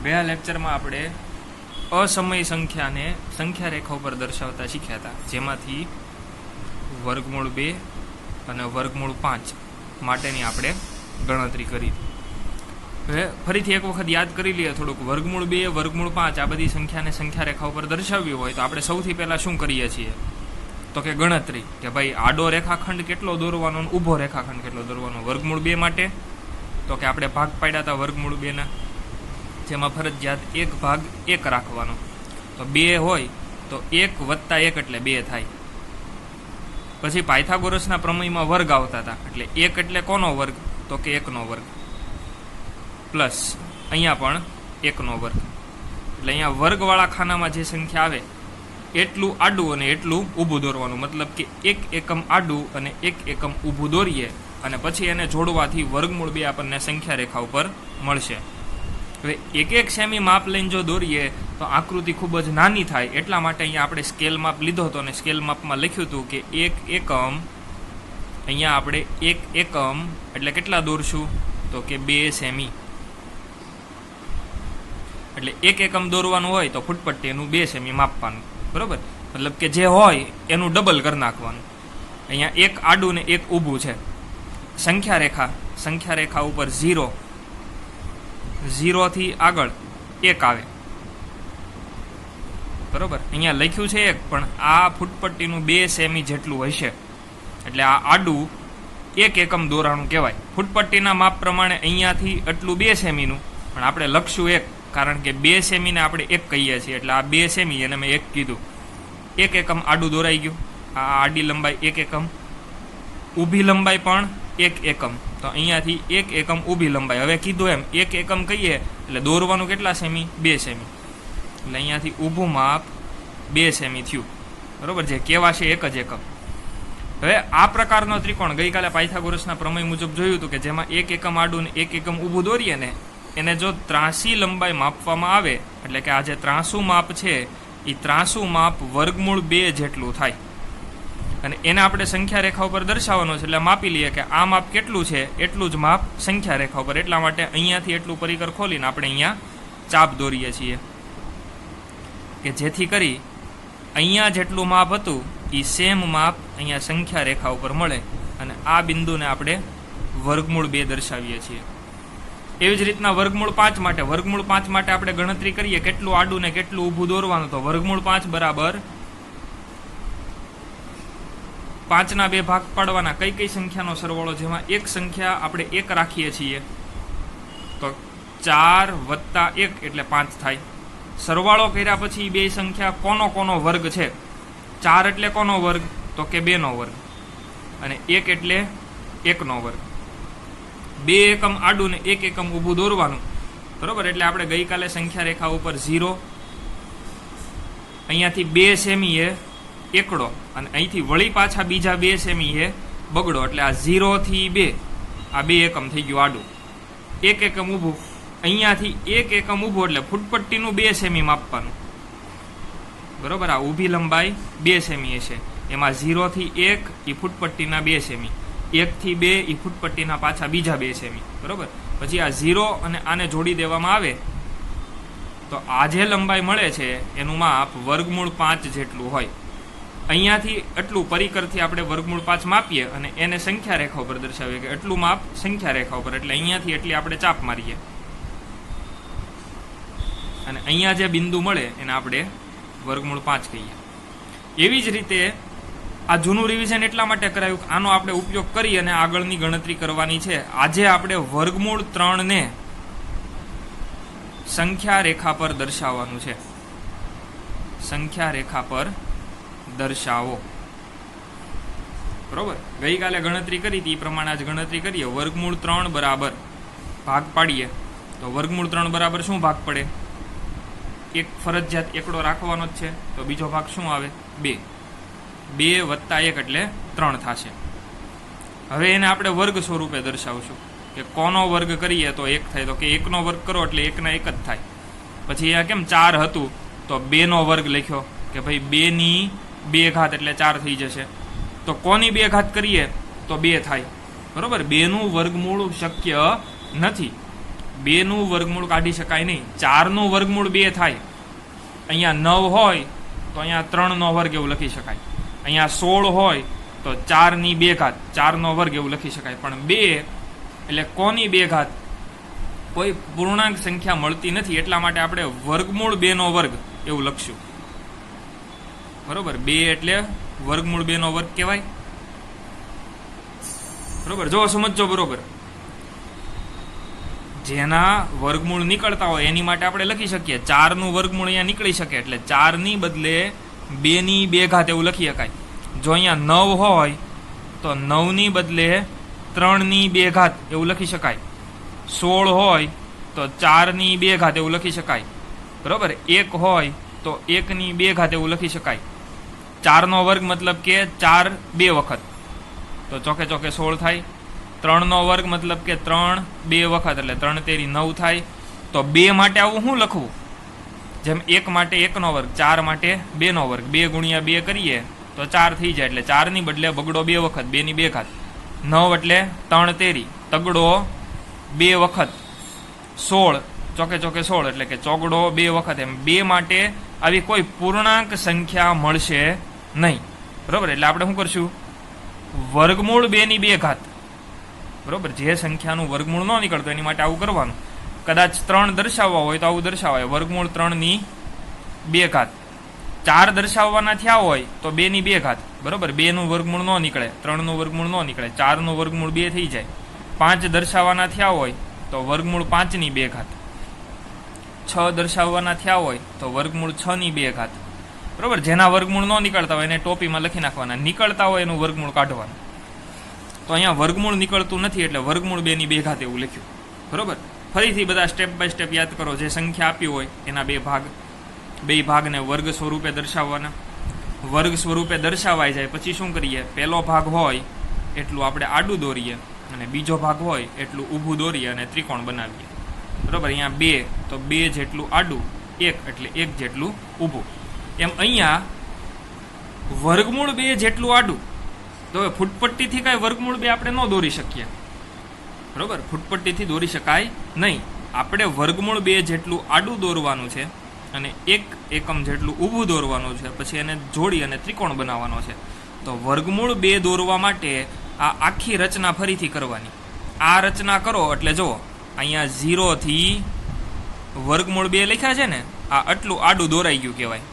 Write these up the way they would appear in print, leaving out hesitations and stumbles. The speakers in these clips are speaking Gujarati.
ગયા લેક્ચરમાં આપણે અસમય સંખ્યાને સંખ્યા રેખા ઉપર દર્શાવતા શીખ્યા હતા, જેમાંથી વર્ગમૂળ 2 અને વર્ગમૂળ 5 માટેની આપણે ગણતરી કરી. હવે ફરીથી એક વખત યાદ કરી લઈએ થોડુંક. વર્ગમૂળ 2, વર્ગમૂળ 5 આ બધી સંખ્યાને સંખ્યા રેખા ઉપર દર્શાવવી હોય તો આપણે સૌથી પહેલાં શું કરીએ છીએ તો કે ગણતરી, કે ભાઈ આડો રેખાખંડ કેટલો દોરવાનો અને ઊભો રેખાખંડ કેટલો દોરવાનો. વર્ગમૂળ 2 માટે તો કે આપણે ભાગ પાડ્યા હતા વર્ગમૂળ 2ના, જેમાં ફરજિયાત 1 ભાગ 1 રાખવાનો. તો 2 હોય તો 1 વત્તા 1 એટલે 2 થાય. પછી પાયથાગોરસના પ્રમેયમાં વર્ગ આવતા હતા, એટલે 1 એટલે કોનો વર્ગ તો કે 1નો વર્ગ, પ્લસ અહીંયા પણ 1નો વર્ગ. એટલે અહીંયા વર્ગવાળા ખાનામાં જે સંખ્યા આવે એટલું આડું અને એટલું ઊભું દોરવાનું. મતલબ કે 1 એકમ આડું અને 1 એકમ ઊભું દોરીએ અને પછી એને જોડવાથી વર્ગમૂળ 2 આપણને સંખ્યા રેખા ઉપર મળશે. હવે 1 સેમી માપ લઈને જો દોરીએ તો આકૃતિ ખૂબ જ નાની થાય. એટલા માટે અહીંયા આપણે સ્કેલ માપ લીધો હતો અને સ્કેલ માપમાં લખ્યું હતું કે 1 એકમ, અહીંયા આપણે 1 એકમ એટલે કેટલા દોરશું તો કે 2 સેમી. એટલે 1 એકમ દોરવાનું હોય તો ફૂટપટ્ટી એનું 2 સેમી માપવાનું, બરોબર. મતલબ કે જે હોય એનું ડબલ કરી નાખવાનું. અહીંયા 1 આડું ને 1 ઊભું છે. સંખ્યા રેખા ઉપર 0 થી આગળ 1 આવે, બરોબર. અહીંયા લખ્યું છે 1, પણ આ ફૂટપટ્ટીનું 2 સેમી જેટલું હશે. એટલે આ આડું 1 એકમ દોરાણું કહેવાય. ફૂટપટ્ટીના માપ પ્રમાણે અહીંયાથી એટલું 2 સેમીનું, પણ આપણે લખશું 1, કારણ કે 2 સેમીને આપણે 1 કહીએ છીએ. એટલે આ 2 સેમી એને મેં 1 કીધું. 1 એકમ આડું દોરાઈ ગયું. આ આડી લંબાઈ 1 એકમ, ઊભી લંબાઈ પણ 1 એકમ. તો અહીંયાથી 1 એકમ ઊભી લંબાઈ. હવે કીધું એમ 1 એકમ કહીએ એટલે દોરવાનું કેટલા સેમી 2 સેમી. એટલે અહીંયાથી ઊભું માપ 2 સેમી થયું, બરોબર. જે કહેવાશે 1 જ એકમ. હવે આ પ્રકારનો ત્રિકોણ ગઈકાલે પાયથાગોરસના પ્રમેય મુજબ જોયું હતું, કે જેમાં 1 એકમ આડું ને 1 એકમ ઊભું દોરીએ ને એને જો ત્રાસી લંબાઈ માપવામાં આવે, એટલે કે આ જે ત્રાસુ માપ છે એ ત્રાસુ માપ વર્ગમૂળ 2 જેટલું થાય. અને એને આપણે સંખ્યા રેખા ઉપર દર્શાવવાનો છે. એટલે માપી લઈએ કે આ માપ કેટલું છે એટલું જ માપ સંખ્યા રેખા ઉપર. એટલા માટે અહીંયાથી એટલું પરિકર ખોલીને આપણે અહીંયા ચાપ દોરીએ છીએ, કે જેથી કરી અહીંયા જેટલું માપ હતું એ સેમ માપ અહીંયા સંખ્યા રેખા ઉપર મળે. અને આ બિંદુને આપણે વર્ગમૂળ 2 દર્શાવીએ છીએ. એવી જ રીતના વર્ગમૂળ 5 માટે આપણે ગણતરી કરીએ કેટલું આડું ને કેટલું ઊભું દોરવાનું. તો વર્ગમૂળ 5 બરાબર 5ના 2 ભાગ પાડવાના. કઈ સંખ્યાનો સરવાળો? જેમાં એક સંખ્યા આપણે 1 રાખીએ છીએ તો 4 વત્તા 1 એટલે 5 થાય. સરવાળો કર્યા પછી 2 સંખ્યા કોનો વર્ગ છે? 4 એટલે કોનો વર્ગ તો કે 2નો વર્ગ, અને 1 એટલે 1નો વર્ગ. 2 એકમ આડું ને 1 એકમ ઊભું દોરવાનું, બરોબર. એટલે આપણે ગઈકાલે સંખ્યા રેખા ઉપર 0, અહીંયાથી 2 સેમી એ એકડો, અને અહીંથી વળી પાછા બીજા 2 સેમી એ બગડો. એટલે આ 0 થી 2 આ 2 એકમ થઈ ગયું આડું. 1 એકમ ઊભું, અહીંયાથી 1 એકમ ઊભું એટલે ફૂટપટ્ટીનું 2 સેમી માપવાનું, બરોબર. આ ઊભી લંબાઈ 2 સેમી છે. એમાં 0 થી 1 એ ફૂટપટ્ટીના 2 સેમી, 1 થી 2 એ ફૂટપટ્ટીના પાછા બીજા 2 સેમી, બરોબર. પછી આ 0 અને આને જોડી દેવામાં આવે તો આ જે લંબાઈ મળે છે એનું માપ વર્ગમૂળ 5 જેટલું હોય. અહીંયાથી એટલું પરિકરથી આપણે વર્ગમૂળ 5 માપીએ અને એને સંખ્યા રેખા ઉપર દર્શાવીએ કે એટલું માપ સંખ્યા રેખા ઉપર. એટલે અહીંયાથી એટલી આપણે ચાપ મારીએ અને અહીંયા જે બિંદુ મળે એને આપણે વર્ગમૂળ 5 કહીએ. એવી જ રીતે આ જૂનું રિવિઝન એટલા માટે કરાયું કે આનો આપણે ઉપયોગ કરી અને આગળની ગણતરી કરવાની છે. આજે આપણે વર્ગમૂળ 3 ને સંખ્યા રેખા પર દર્શાવવાનું છે. સંખ્યા રેખા પર દર્શાવો, બરોબર. ગઈકાલે ગણતરી કરી હતી એ પ્રમાણે આજ ગણતરી કરીએ. વર્ગમૂળ 3 બરાબર ભાગ પાડીએ તો વર્ગમૂળ 3 બરાબર શું ભાગ પડે? એક ફરજિયાત એકડો રાખવાનો જ છે, તો બીજો ભાગ શું આવે? 2. 2 વત્તા 1 એટલે 3 થશે. હવે એને આપણે વર્ગ સ્વરૂપે દર્શાવશું, કે કોનો વર્ગ કરીએ તો 1 થાય. તો કે 1નો વર્ગ કરો એટલે 1ના 1 જ થાય. પછી અહીંયા કેમ 4 હતું તો 2નો વર્ગ લખ્યો, કે ભાઈ 2ની 2 ઘાત એટલે 4 થઈ જશે. તો કોની 2 ઘાત કરીએ તો 2 થાય, બરોબર. 2નું વર્ગમૂળ શક્ય નથી. 2નું વર્ગમૂળ કાઢી શકાય નહીં. 4નું વર્ગમૂળ 2 થાય. અહીંયા 9 હોય તો અહીંયા 3નો વર્ગ એવું લખી શકાય. અહીંયા 16 હોય તો 4ની 2 ઘાત, 4નો વર્ગ એવું લખી શકાય. પણ 2 એટલે કોની 2 ઘાત? કોઈ પૂર્ણાંક સંખ્યા મળતી નથી, એટલા માટે આપણે વર્ગમૂળ 2નો વર્ગ એવું લખશું. બરોબર, 2 એટલે વર્ગમૂળ 2નો વર્ગ કહેવાય. બરોબર, જો સમજો. બરોબર, જેના વર્ગમૂળ નીકળતા હોય એની માટે આપણે લખી શકીએ 4નું વર્ગમૂળ અહીંયા નીકળી શકે, એટલે 4ની બદલે 2ની 2 ઘાત એવું લખી શકાય. જો અહીંયા 9 હોય તો 9ની બદલે 3ની 2 ઘાત એવું લખી શકાય. 16 હોય તો 4ની 2 ઘાત એવું લખી શકાય. બરોબર, 1 હોય તો 1ની 2 ઘાત એવું લખી શકાય. 4નો વર્ગ મતલબ કે 4 2 વખત, તો ચોકે ચોકે 16 થાય. 3નો વર્ગ મતલબ કે 3 2 વખત, એટલે 3 તેરી 9 થાય. તો 2 માટે આવું શું લખવું? જેમ 1 માટે 1નો વર્ગ, 4 માટે 2નો વર્ગ, 2 ગુણ્યા 2 કરીએ તો 4 થઈ જાય. એટલે 4ની બદલે બગડો 2 વખત, 2ની 2 ઘાત. 9 એટલે 3 તેરી, તગડો 2 વખત. 16 ચોકે ચોકે 16 એટલે કે ચોગડો 2 વખત. એમ 2 માટે આવી કોઈ પૂર્ણાંક સંખ્યા મળશે નહીં. બરોબર, એટલે આપણે શું કરશું? વર્ગમૂળ 2ની 2 ઘાત. બરોબર, જે સંખ્યાનું વર્ગમૂળ ન નીકળતું એની માટે આવું કરવાનું. કદાચ 3 દર્શાવવા હોય તો આવું દર્શાવાય, વર્ગમૂળ 3ની 2 ઘાત. 4 દર્શાવવાના થયા હોય તો 2ની 2 ઘાત. બરોબર, 2નું વર્ગમૂળ ન નીકળે, 3નું વર્ગમૂળ ન નીકળે, 4નું વર્ગમૂળ 2 થઈ જાય. 5 દર્શાવવાના થયા હોય તો વર્ગમૂળ 5ની 2 ઘાત. 6 દર્શાવવાના થયા હોય તો વર્ગમૂળ 6ની 2 ઘાત. બરોબર, જેના વર્ગમૂળ ન નીકળતા હોય એને ટોપીમાં લખી નાખવાના, નીકળતા હોય એનું વર્ગમૂળ કાઢવાનું. તો અહીંયા વર્ગમૂળ નીકળતું નથી એટલે વર્ગમૂળ 2ની 2 ઘાત એવું લખ્યું. બરોબર, ફરીથી બધા સ્ટેપ બાય સ્ટેપ યાદ કરો. જે સંખ્યા આપી હોય એના 2 ભાગને વર્ગ સ્વરૂપે દર્શાવવાના. વર્ગ સ્વરૂપે દર્શાવાઈ જાય પછી શું કરીએ? પહેલો ભાગ હોય એટલું આપણે આડું દોરીએ અને બીજો ભાગ હોય એટલું ઊભું દોરીએ અને ત્રિકોણ બનાવીએ. બરોબર, અહીંયા 2 તો 2 જેટલું આડું, 1 એટલે 1 જેટલું ઊભું. એમ અહીંયા વર્ગમૂળ 2 જેટલું આડું. તો હવે ફૂટપટ્ટીથી કાંઈ વર્ગમૂળ 2 આપણે ન દોરી શકીએ. બરોબર, ફૂટપટ્ટીથી દોરી શકાય નહીં. આપણે વર્ગમૂળ 2 જેટલું આડું દોરવાનું છે અને 1 એકમ જેટલું ઊભું દોરવાનું છે, પછી એને જોડી અને ત્રિકોણ બનાવવાનો છે. તો વર્ગમૂળ 2 દોરવા માટે આ આખી રચના ફરીથી કરવાની. આ રચના કરો એટલે જુઓ, અહીંયા 0 થી વર્ગમૂળ 2 લખ્યા છે ને, આ આટલું આડું દોરાઈ ગયું કહેવાય.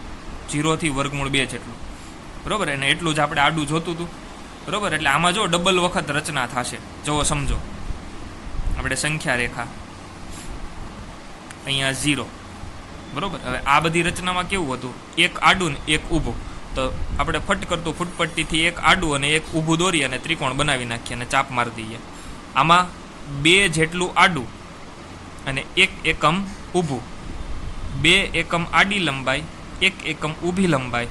0 થી વર્ગમૂળ 2 જેટલું. બરોબર, અને એટલું જ આપણે આડું જોતું હતું. બરોબર, એટલે આમાં જો ડબલ વખત રચના થશે. જુઓ સમજો, આપણે સંખ્યા રેખા અહીંયા 0. બરોબર, હવે આ બધી રચનામાં કેવું હતું? 1 આડું ને 1 ઊભું. તો આપણે ફટ કરતું ફૂટપટ્ટીથી 1 આડું અને 1 ઊભું દોરી અને ત્રિકોણ બનાવી નાખીએ અને ચાપ મારી દઈએ. આમાં 2 જેટલું આડું અને 1 એકમ ઊભું, 2 એકમ આડી લંબાઈ, 1 એકમ ઊભી લંબાઈ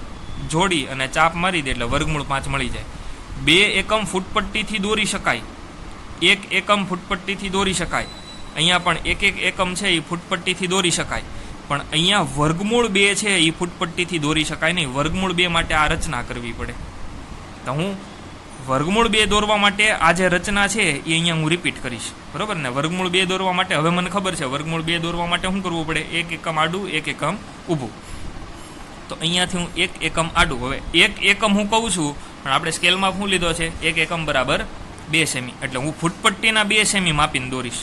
જોડી અને ચાપ મારી દે એટલે વર્ગમૂળ 5 મળી જાય. 2 એકમ ફૂટપટ્ટીથી દોરી શકાય, 1 એકમ ફૂટપટ્ટીથી દોરી શકાય. અહીંયા પણ 1 એકમ છે એ ફૂટપટ્ટીથી દોરી શકાય, પણ અહીંયા વર્ગમૂળ 2 છે એ ફૂટપટ્ટીથી દોરી શકાય નહીં. વર્ગમૂળ 2 માટે આ રચના કરવી પડે. તો હું વર્ગમૂળ 2 દોરવા માટે આ જે રચના છે એ અહીંયા હું રિપીટ કરીશ. બરોબર ને? વર્ગમૂળ 2 દોરવા માટે હવે મને ખબર છે વર્ગમૂળ 2 દોરવા માટે શું કરવું પડે? 1 એકમ આડું, 1 એકમ ઊભું. તો અહીંયાથી હું 1 એકમ આડું, હવે 1 એકમ હું કહું છું પણ આપણે સ્કેલમાં શું લીધો છે? 1 એકમ બરાબર 2 સેમી, એટલે હું ફૂટપટ્ટીના 2 સેમી માપીને દોરીશ.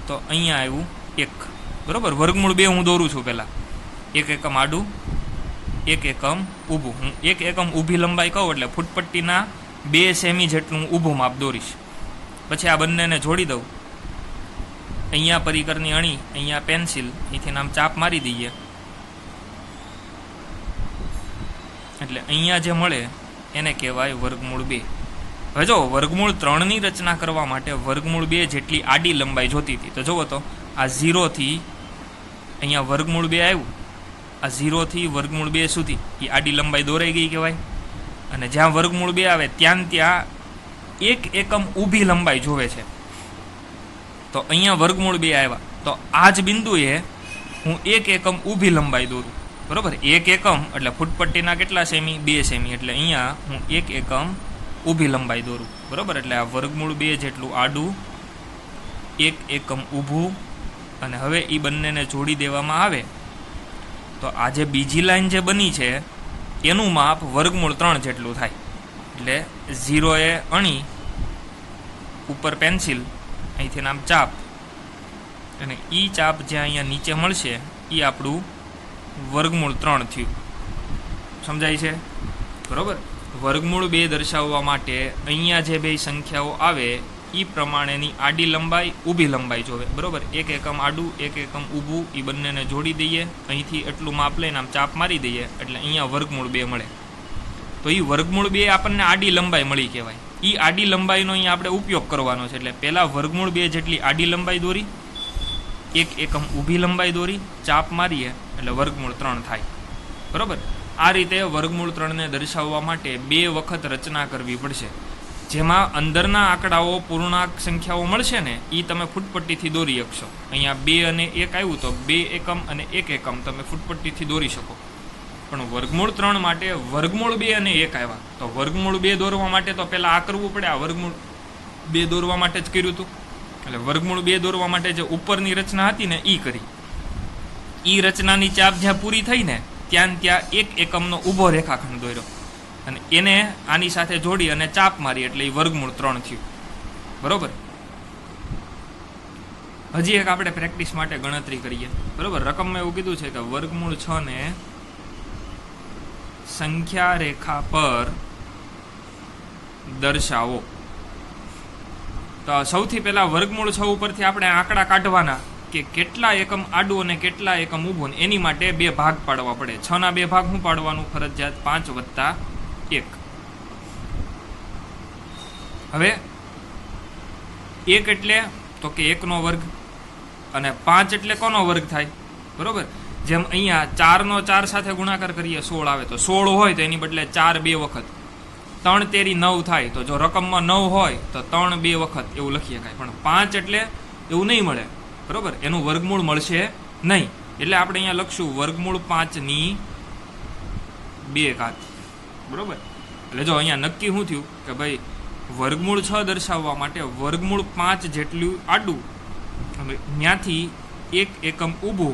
તો અહીંયા આવ્યું 1. બરોબર, વર્ગમૂળ 2 હું દોરું છું પહેલાં. 1 એકમ આડું, 1 એકમ ઊભું. હું 1 એકમ ઊભી લંબાઈ કહું એટલે ફૂટપટ્ટીના 2 સેમી જેટલું હું ઊભું માપ દોરીશ. પછી આ બંનેને જોડી દઉં. અહીંયા પરિકરની અણી, અહીંયા પેન્સિલ, અહીંથી આમ ચાપ મારી દઈએ એટલે અહીંયા જે મળે એને કહેવાય વર્ગમૂળ 2. હવે જો વર્ગમૂળ 3ની રચના કરવા માટે વર્ગમૂળ 2 જેટલી આડી લંબાઈ જોતી હતી. તો જુઓ તો આ 0 થી અહીંયા વર્ગમૂળ 2 આવ્યું, આ 0 થી વર્ગમૂળ 2 સુધી એ આડી લંબાઈ દોરાઈ ગઈ કહેવાય. અને જ્યાં વર્ગમૂળ 2 આવે ત્યાં 1 એકમ ઊભી લંબાઈ જોવે છે. તો અહીંયા વર્ગમૂળ 2 આવ્યા, તો આ જ બિંદુએ હું 1 એકમ ઊભી લંબાઈ દોરું. બરોબર, 1 એકમ એટલે ફૂટપટ્ટીના કેટલા સેમી? 2 સેમી. એટલે અહીંયા હું 1 એકમ ઊભી લંબાઈ દોરું. બરોબર, એટલે આ વર્ગમૂળ 2 જેટલું આડું 1 એકમ ઊભું, અને હવે એ બંનેને જોડી દેવામાં આવે તો આ જે બીજી લાઈન જે બની છે એનું માપ વર્ગમૂળ 3 જેટલું થાય. એટલે 0 અણી ઉપર પેન્સિલ, અહીંથી નામ ચાપ, અને ઈ ચાપ જ્યાં અહીંયા નીચે મળશે એ આપણું વર્ગમૂળ 3 થયું. સમજાય છે? બરાબર. વર્ગમૂળ 2 દર્શાવવા માટે અહીંયા જે બે સંખ્યાઓ આવે એ પ્રમાણેની આડી લંબાઈ, ઊભી લંબાઈ જોવે. બરાબર. 1 એકમ આડું, 1 એકમ ઊભું, એ બંનેને જોડી દઈએ, અહીંથી એટલું માપ લઈને આમ ચાપ મારી દઈએ એટલે અહીંયા વર્ગમૂળ 2 મળે. તો એ વર્ગમૂળ 2 આપણને આડી લંબાઈ મળી કહેવાય. એ આડી લંબાઈનો અહીંયા આપણે ઉપયોગ કરવાનો છે. એટલે પહેલાં વર્ગમૂળ 2 જેટલી આડી લંબાઈ દોરી, 1 એકમ ઊભી લંબાઈ દોરી, ચાપ મારીએ એટલે વર્ગમૂળ 3 થાય. બરાબર. આ રીતે વર્ગમૂળ 3ને દર્શાવવા માટે 2 વખત રચના કરવી પડશે. જેમાં અંદરના આંકડાઓ પૂર્ણાંક સંખ્યાઓ મળશે ને એ તમે ફૂટપટ્ટીથી દોરી શકશો. અહીંયા 2 અને 1 આવ્યું તો 2 એકમ અને 1 એકમ તમે ફૂટપટ્ટીથી દોરી શકો. પણ વર્ગમૂળ 3 માટે વર્ગમૂળ 2 અને 1 આવ્યા તો વર્ગમૂળ 2 દોરવા માટે તો પહેલાં આ કરવું પડે. આ વર્ગમૂળ 2 દોરવા માટે જ કર્યું હતું. એટલે વર્ગમૂળ 2 દોરવા માટે જે ઉપરની રચના હતી ને એ કરી. એ રચનાની ચાપ જ્યાં પૂરી થઈ ને ત્યાં 1 એકમનો ઊભો રેખાખંડ દોર્યો અને એને આની સાથે જોડી અને ચાપ મારી એટલે એ વર્ગમૂળ 3 થયું. બરોબર. હજી એક આપણે પ્રેક્ટિસ માટે ગણતરી કરીએ. બરોબર. રકમમાં એવું કીધું છે કે વર્ગમૂળ 6 ને સંખ્યા રેખા પર દર્શાવો. તો સૌથી પહેલા વર્ગમૂળ 6 ઉપરથી આપણે આંકડા કાઢવાના કે કેટલા એકમ આડું અને કેટલા એકમ ઊભું. એની માટે 2 ભાગ પાડવા પડે. 6 ના 2 ભાગ શું પાડવાનું? ફરજિયાત 5 વત્તા 1. હવે 1 એટલે તો કે 1 નો વર્ગ, અને 5 એટલે કોનો વર્ગ થાય? બરોબર. જેમ અહીંયા 4 નો 4 સાથે ગુણાકાર કરીએ 16 આવે, તો 16 હોય તો એની બદલે 4 2 વખત, 3 તેરી 9 થાય. તો જો રકમમાં 9 હોય તો 3 2 વખત એવું લખીએ કાંઈ. પણ 5 એટલે એવું નહીં મળે. બરોબર. એનું વર્ગમૂળ મળશે નહીં. એટલે આપણે અહીંયા લખશું વર્ગમૂળ 5 ની 2 ઘાત. બરોબર. એટલે જો અહીંયા નક્કી શું થયું કે ભાઈ વર્ગમૂળ 6 દર્શાવવા માટે વર્ગમૂળ 5 જેટલું આડું અને ત્યાંથી 1 એકમ ઊભું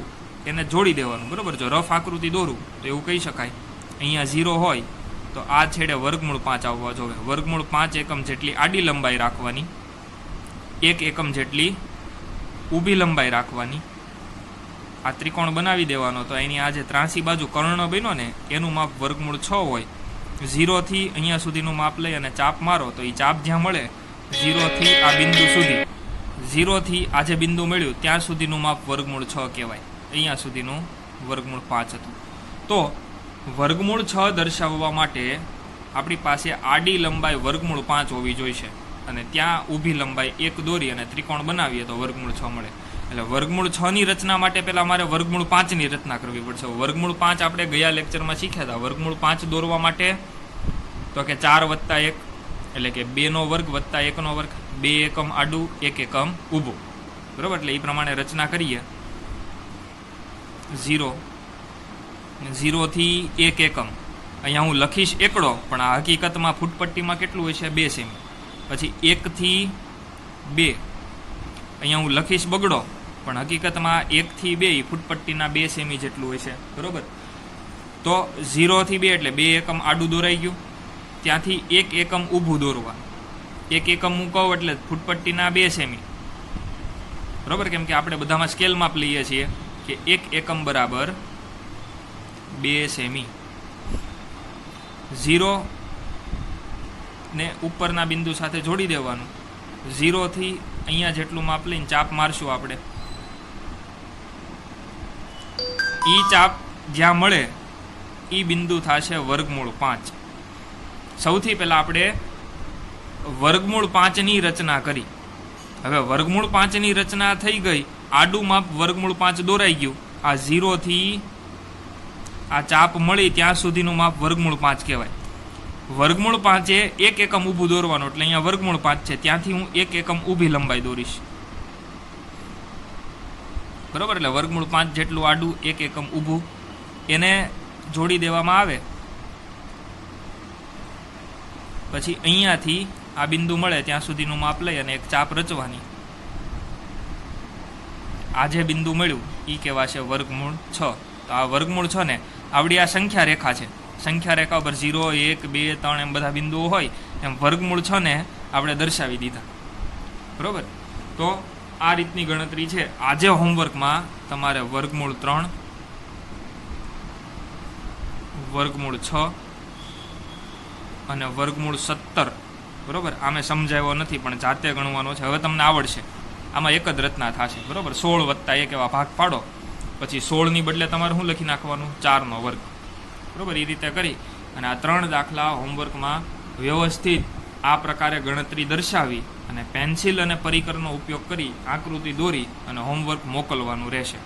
એને જોડી દેવાનું. બરોબર. જો રફ આકૃતિ દોરું તો એવું કહી શકાય અહીંયા 0 હોય તો આ છેડે વર્ગમૂળ 5 આવવા જોવે. વર્ગમૂળ 5 એકમ જેટલી આડી લંબાઈ રાખવાની, 1 એકમ જેટલી ઊભી લંબાઈ રાખવાની. આ ત્રિકોણ બનાવી દેવાનો. તો એની આ જે ત્રાસી બાજુ કર્ણ બન્યો ને એનું માપ વર્ગમૂળ 6 હોય. 0 થી અહીંયા સુધીનું માપ લઈ અને ચાપ મારો તો એ ચાપ જ્યાં મળે 0 થી આ બિંદુ સુધી, 0 થી આ જે બિંદુ મળ્યું ત્યાં સુધીનું માપ વર્ગમૂળ 6 કહેવાય. અહીંયા સુધીનું વર્ગમૂળ 5 હતું. તો વર્ગમૂળ 6 દર્શાવવા માટે આપણી પાસે આડી લંબાઈ વર્ગમૂળ 5 હોવી જોઈશે, અને ત્યાં ઊભી લંબાઈ 1 દોરી અને ત્રિકોણ બનાવીએ તો વર્ગમૂળ 6 મળે. એટલે વર્ગમૂળ 6 ની રચના માટે પહેલા મારે વર્ગમૂળ 5 ની રચના કરવી પડશે. વર્ગમૂળ 5 આપણે ગયા લેક્ચરમાં શીખ્યા હતા. વર્ગમૂળ 5 દોરવા માટે તો કે 4 વત્તા 1 એટલે કે 2 નો વર્ગ વત્તા 1 નો વર્ગ, 2 એકમ આડું 1 એકમ ઊભું. બરાબર. એટલે એ પ્રમાણે રચના કરીએ. 0 થી 1 એકમ અહીંયા હું લખીશ એકડો, પણ આ હકીકતમાં ફૂટપટ્ટીમાં કેટલું હોય છે? 2 સેમી. પછી 1 થી 2 અહીંયા હું લખીશ બગડો, પણ હકીકતમાં 1 થી 2 ફૂટપટ્ટીના 2 સેમી જેટલું હોય છે. બરોબર. તો 0 થી 2 એટલે 2 એકમ આડું દોરાઈ ગયું. ત્યાંથી 1 એકમ ઊભું દોરવા. 1 એકમ હું કહું એટલે ફૂટપટ્ટીના 2 સેમી. બરોબર. કેમ કે આપણે બધામાં સ્કેલ માપ લઈએ છીએ કે 1 એકમ બરાબર 2 સેમી. 0 ને ઉપરના બિંદુ સાથે જોડી દેવાનું. 0 થી અહીંયા જેટલું માપ લઈને ચાપ મારશું આપણે. ઈ ચાપ જ્યાં મળે ઈ બિંદુ થશે વર્ગમૂળ 5. સૌથી પહેલા આપણે વર્ગમૂળ 5 ની રચના કરી. હવે વર્ગમૂળ 5 ની રચના થઈ ગઈ. આડું માપ વર્ગમૂળ 5 દોરાઈ ગયું. આ 0 થી આ ચાપ મળી ત્યાં સુધીનું માપ વર્ગમૂળ 5 કહેવાય. વર્ગમૂળ 5 એ 1 એકમ ઊભું દોરવાનું. એટલે અહીંયા વર્ગમૂળ 5 છે, ત્યાંથી હું 1 એકમ ઊભી લંબાઈ દોરીશ. બરોબર. એટલે વર્ગમૂળ 5 જેટલું આડું 1 એકમ ઊભું એને જોડી દેવામાં આવે. પછી અહીંયાથી આ બિંદુ મળે ત્યાં સુધીનું માપ લઈ અને એક ચાપ રચવાની. આ જે બિંદુ મળ્યું એ કહેવાશે વર્ગમૂળ 6. તો આ વર્ગમૂળ 6 ને આવડી આ સંખ્યા રેખા છે. સંખ્યા રેખા ઉપર 0, 1, 2, 3 એમ બધા બિંદુઓ હોય એમ વર્ગમૂળ 6 ને આપણે દર્શાવી દીધા. બરોબર. તો આ રીતની ગણતરી છે. આજે હોમવર્કમાં તમારે વર્ગમૂળ 3, વર્ગમૂળ 6 અને વર્ગમૂળ 17, બરોબર, આમે સમજાવ્યો નથી પણ જાતે ગણવાનો છે. હવે તમને આવડશે. આમાં એક જ રચના થશે. બરોબર. 16 + 1 એવા ભાગ પાડો, પછી 16 ની બદલે તમારે શું લખી નાખવાનું? 4 નો વર્ગ. બરોબર. એ રીતે કરી અને આ 3 દાખલા હોમવર્કમાં વ્યવસ્થિત આ પ્રકારે ગણતરી દર્શાવી અને પેન્સિલ અને પરિકરનો ઉપયોગ કરી આકૃતિ દોરી અને હોમવર્ક મોકલવાનું રહેશે.